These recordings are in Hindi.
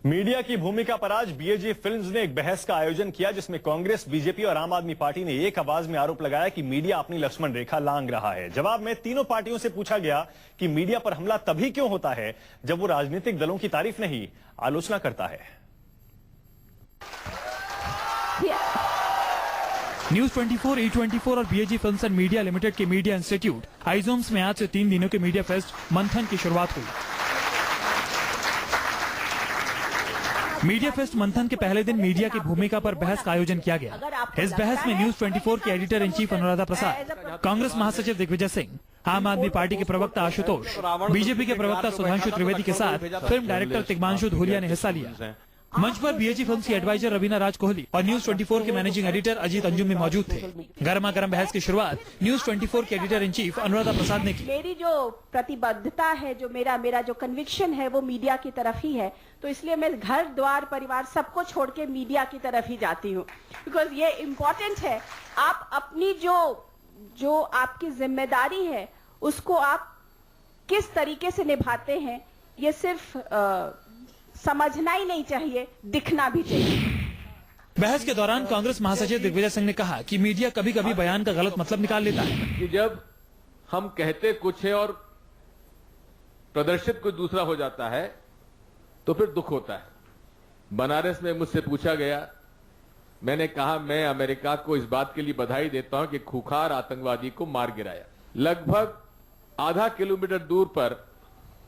मीडिया की भूमिका पर आज बीएजी फिल्म्स ने एक बहस का आयोजन किया, जिसमें कांग्रेस, बीजेपी और आम आदमी पार्टी ने एक आवाज में आरोप लगाया कि मीडिया अपनी लक्ष्मण रेखा लांघ रहा है। जवाब में तीनों पार्टियों से पूछा गया कि मीडिया पर हमला तभी क्यों होता है जब वो राजनीतिक दलों की तारीफ नहीं, आलोचना करता है। न्यूज 24, E24 और बीएजी फिल्म्स एंड मीडिया लिमिटेड के मीडिया इंस्टीट्यूट आइजोम्स में आज से 3 दिनों के मीडिया फेस्ट मंथन की शुरुआत हुई। मीडिया फेस्ट मंथन के पहले दिन मीडिया की भूमिका पर बहस का आयोजन किया गया। इस बहस में न्यूज 24 के editor in chief Anuradha Prasad, Congress महासचिव दिग्विजय सिंह, आम आदमी पार्टी के प्रवक्ता आशुतोष, बीजेपी के प्रवक्ता सुधांशु त्रिवेदी के साथ फिल्म डायरेक्टर तिग्मांशु धूलिया ने हिस्सा लिया। मंच पर बीएजी फिल्म्स की एडवाइजर रवीना राज कोहली और न्यूज 24 के मैनेजिंग एडिटर अजीत अंजुम भी मौजूद थे। गर्मा गर्म बहस की शुरुआत न्यूज 24 के editor in chief Anuradha Prasad ने की। मेरी जो प्रतिबद्धता है, जो मेरा जो कन्विक्शन है, वो मीडिया की तरफ ही है। तो इसलिए मैं घर द्वार परिवार सबको छोड़ के मीडिया की तरफ ही जाती हूँ, बिकॉज ये इम्पोर्टेंट है। आप अपनी जो आपकी जिम्मेदारी है उसको आप किस तरीके से निभाते हैं, ये सिर्फ समझना ही नहीं चाहिए, दिखना भी चाहिए। बहस के दौरान कांग्रेस महासचिव दिग्विजय सिंह ने कहा कि मीडिया कभी कभी बयान का गलत मतलब निकाल लेता है कि जब हम कहते कुछ है और प्रदर्शित कुछ दूसरा हो जाता है तो फिर दुख होता है। बनारस में मुझसे पूछा गया, मैंने कहा मैं अमेरिका को इस बात के लिए बधाई देता हूं कि खूंखार आतंकवादी को मार गिराया। लगभग आधा किलोमीटर दूर पर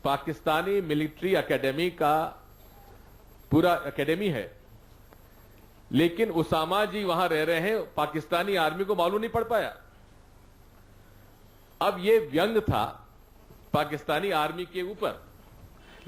पाकिस्तानी मिलिट्री एकेडमी का पूरा एकेडमी है, लेकिन उसामा जी वहां रह रहे हैं, पाकिस्तानी आर्मी को मालूम नहीं पड़ पाया। अब ये व्यंग था पाकिस्तानी आर्मी के ऊपर,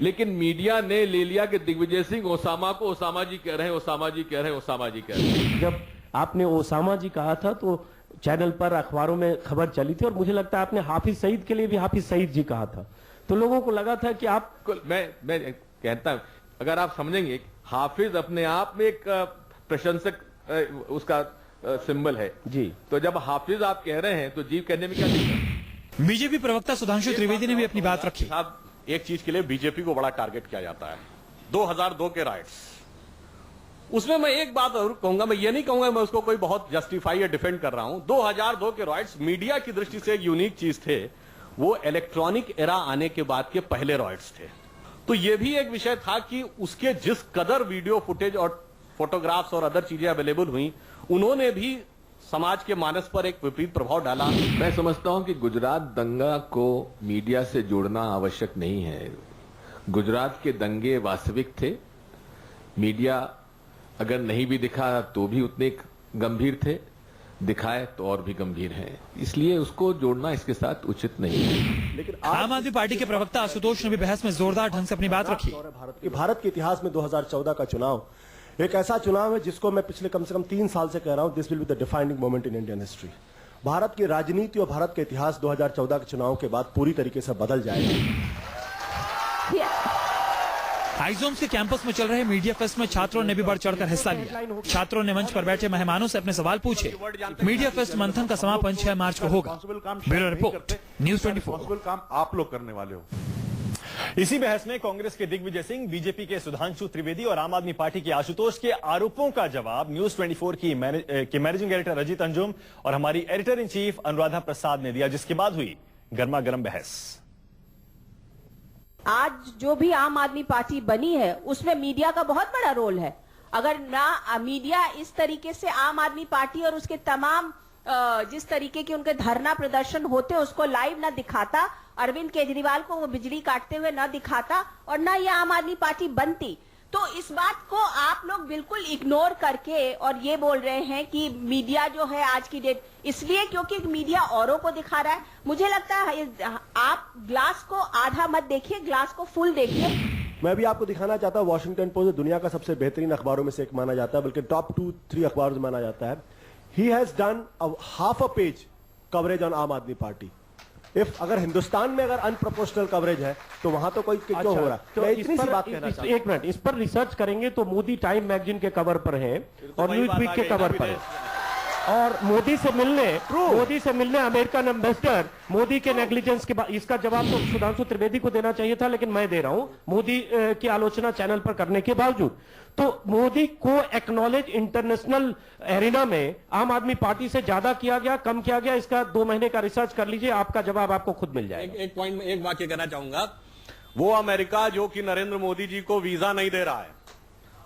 लेकिन मीडिया ने ले लिया कि दिग्विजय सिंह ओसामा को ओसामा जी कह रहे हैं, ओसामा जी कह रहे हैं, ओसामा जी कह रहे हैं। जब आपने ओसामा जी कहा था तो चैनल पर, अखबारों में खबर चली थी, और मुझे लगता है आपने हाफिज सईद के लिए भी हाफिज सईद जी कहा था, तो लोगों को लगा था कि आप मैं कहता हूं, अगर आप समझेंगे, हाफिज अपने आप में एक प्रशंसक उसका सिंबल है जी। तो जब हाफिज आप कह रहे हैं तो जीव कहने में क्या दिक्कत? बीजेपी प्रवक्ता सुधांशु त्रिवेदी ने भी अपनी बात रखी। साहब, एक चीज के लिए बीजेपी को बड़ा टारगेट किया जाता है, 2002 के राइट्स। उसमें मैं एक बात जरूर कहूंगा, मैं ये नहीं कहूंगा मैं उसको कोई बहुत जस्टिफाई या डिफेंड कर रहा हूं। 2002 के राइट्स मीडिया की दृष्टि से एक यूनिक चीज थे। वो इलेक्ट्रॉनिक एरा आने के बाद के पहले राइट्स थे। तो यह भी एक विषय था कि उसके जिस कदर वीडियो फुटेज और फोटोग्राफ्स और अदर चीजें अवेलेबल हुई, उन्होंने भी समाज के मानस पर एक विपरीत प्रभाव डाला। मैं समझता हूं कि गुजरात दंगा को मीडिया से जोड़ना आवश्यक नहीं है। गुजरात के दंगे वास्तविक थे, मीडिया अगर नहीं भी दिखा तो भी उतने गंभीर थे, दिखाए तो और भी गंभीर है, इसलिए उसको जोड़ना इसके साथ उचित नहीं है। लेकिन आम आदमी पार्टी के प्रवक्ता आशुतोष ने भी बहस में जोरदार ढंग से अपनी बात रखी। भारत के इतिहास में 2014 का चुनाव एक ऐसा चुनाव है जिसको मैं पिछले कम से कम 3 साल से कह रहा हूं, this will be the defining moment in Indian history. Bharat की राजनीति और भारत का इतिहास 2014 के चुनाव के बाद पूरी तरीके से बदल जाएगा। आइजोम्स के कैंपस में चल रहे मीडिया फेस्ट में छात्रों ने भी बढ़ चढ़कर हिस्सा लिया। छात्रों ने मंच पर बैठे मेहमानों से अपने सवाल पूछे। मीडिया फेस्ट मंथन का समापन 6 मार्च को होगा। Bureau report, news 24। काम आप लोग करने वाले हो। इसी बहस में कांग्रेस के दिग्विजय सिंह, बीजेपी के सुधांशु त्रिवेदी और आम आदमी पार्टी के आशुतोष के आरोपों का जवाब न्यूज 24 की मैनेजिंग एडिटर अजीत अंजुम और हमारी editor in chief Anuradha Prasad ने दिया, जिसके बाद हुई गर्मा गर्म बहस। आज जो भी आम आदमी पार्टी बनी है उसमें मीडिया का बहुत बड़ा रोल है। अगर ना मीडिया इस तरीके से आम आदमी पार्टी और उसके तमाम जिस तरीके के उनके धरना प्रदर्शन होते उसको लाइव ना दिखाता, अरविंद केजरीवाल को वो बिजली काटते हुए ना दिखाता, और ना ये आम आदमी पार्टी बनती, तो इस बात को आप लोग बिल्कुल इग्नोर करके और ये बोल रहे हैं कि मीडिया जो है आज की डेट, इसलिए क्योंकि मीडिया औरों को दिखा रहा है। मुझे लगता है आप ग्लास को आधा मत देखिए, ग्लास को फुल देखिए। मैं भी आपको दिखाना चाहता हूं, वॉशिंगटन पोस्ट दुनिया का सबसे बेहतरीन अखबारों में से एक माना जाता है, बल्कि टॉप 2-3 अखबारों में माना जाता है। He has done half a page coverage on आम आदमी पार्टी। अगर हिंदुस्तान में अगर अनप्रोपोर्शनल कवरेज है तो वहां तो कोई क्यों हो रहा? तो इतनी सी बात कहना चाहता हूं। एक मिनट, इस पर रिसर्च करेंगे तो मोदी टाइम मैगजीन के कवर पर है और न्यूज़वीक के कवर पर है। और मोदी से मिलने अमेरिकन एम्बेसडर मोदी के नेग्लिजेंस के बाद, इसका जवाब तो सुधांशु त्रिवेदी को देना चाहिए था, लेकिन मैं दे रहा हूं, मोदी की आलोचना चैनल पर करने के बावजूद। तो मोदी को एक्नॉलेज इंटरनेशनल एरिना में आम आदमी पार्टी से ज्यादा किया गया, कम किया गया, इसका 2 महीने का रिसर्च कर लीजिए, आपका जवाब आपको खुद मिल जाएगा। एक पॉइंट में एक वाक्य कहना चाहूंगा, वो अमेरिका जो कि नरेंद्र मोदी जी को वीजा नहीं दे रहा है,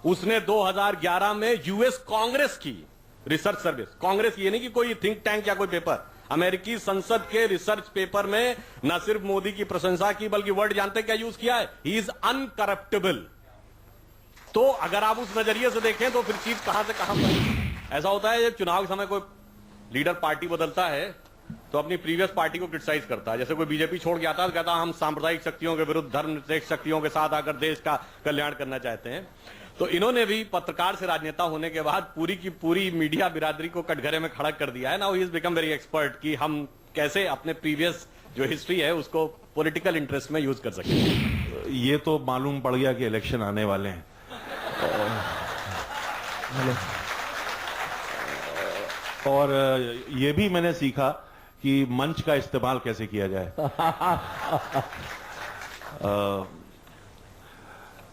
उसने 2011 में यूएस कांग्रेस की रिसर्च सर्विस, कांग्रेस ये नहीं कि कोई थिंक टैंक या कोई पेपर, अमेरिकी संसद के रिसर्च पेपर में न सिर्फ मोदी की प्रशंसा की बल्कि वर्ड जानते क्या यूज किया है, ही इज अनकरप्टेबल। तो अगर आप उस नजरिए से देखें तो फिर चीज कहां से कहां पर ऐसा होता है, जब चुनाव के समय कोई लीडर पार्टी बदलता है तो अपनी प्रीवियस पार्टी को क्रिटिसाइज करता है। जैसे कोई बीजेपी छोड़ के आता है तो कहता है हम सांप्रदायिक शक्तियों के विरुद्ध धर्मनिरपेक्ष शक्तियों के साथ आकर देश का कल्याण करना चाहते हैं। तो इन्होंने भी पत्रकार से राजनेता होने के बाद पूरी की पूरी मीडिया बिरादरी को कटघरे में खड़ा कर दिया है। Now he is become very expert कि हम कैसे अपने प्रीवियस जो हिस्ट्री है उसको पॉलिटिकल इंटरेस्ट में यूज कर सकते। ये तो मालूम पड़ गया कि इलेक्शन आने वाले हैं और ये भी मैंने सीखा कि मंच का इस्तेमाल कैसे किया जाए।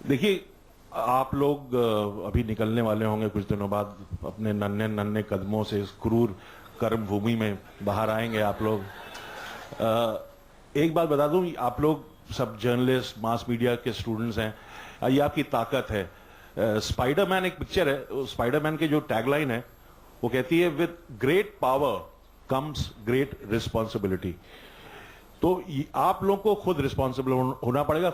देखिए, आप लोग अभी निकलने वाले होंगे कुछ दिनों बाद, अपने नन्हे नन्हे कदमों से इस क्रूर कर्म भूमि में बाहर आएंगे आप लोग। एक बात बता दूं, आप लोग सब जर्नलिस्ट, मास मीडिया के स्टूडेंट्स हैं, ये आपकी ताकत है। स्पाइडरमैन एक पिक्चर है, स्पाइडरमैन की जो टैगलाइन है वो कहती है with great power comes great responsibility. तो आप लोगों को खुद रिस्पॉन्सिबल होना पड़ेगा,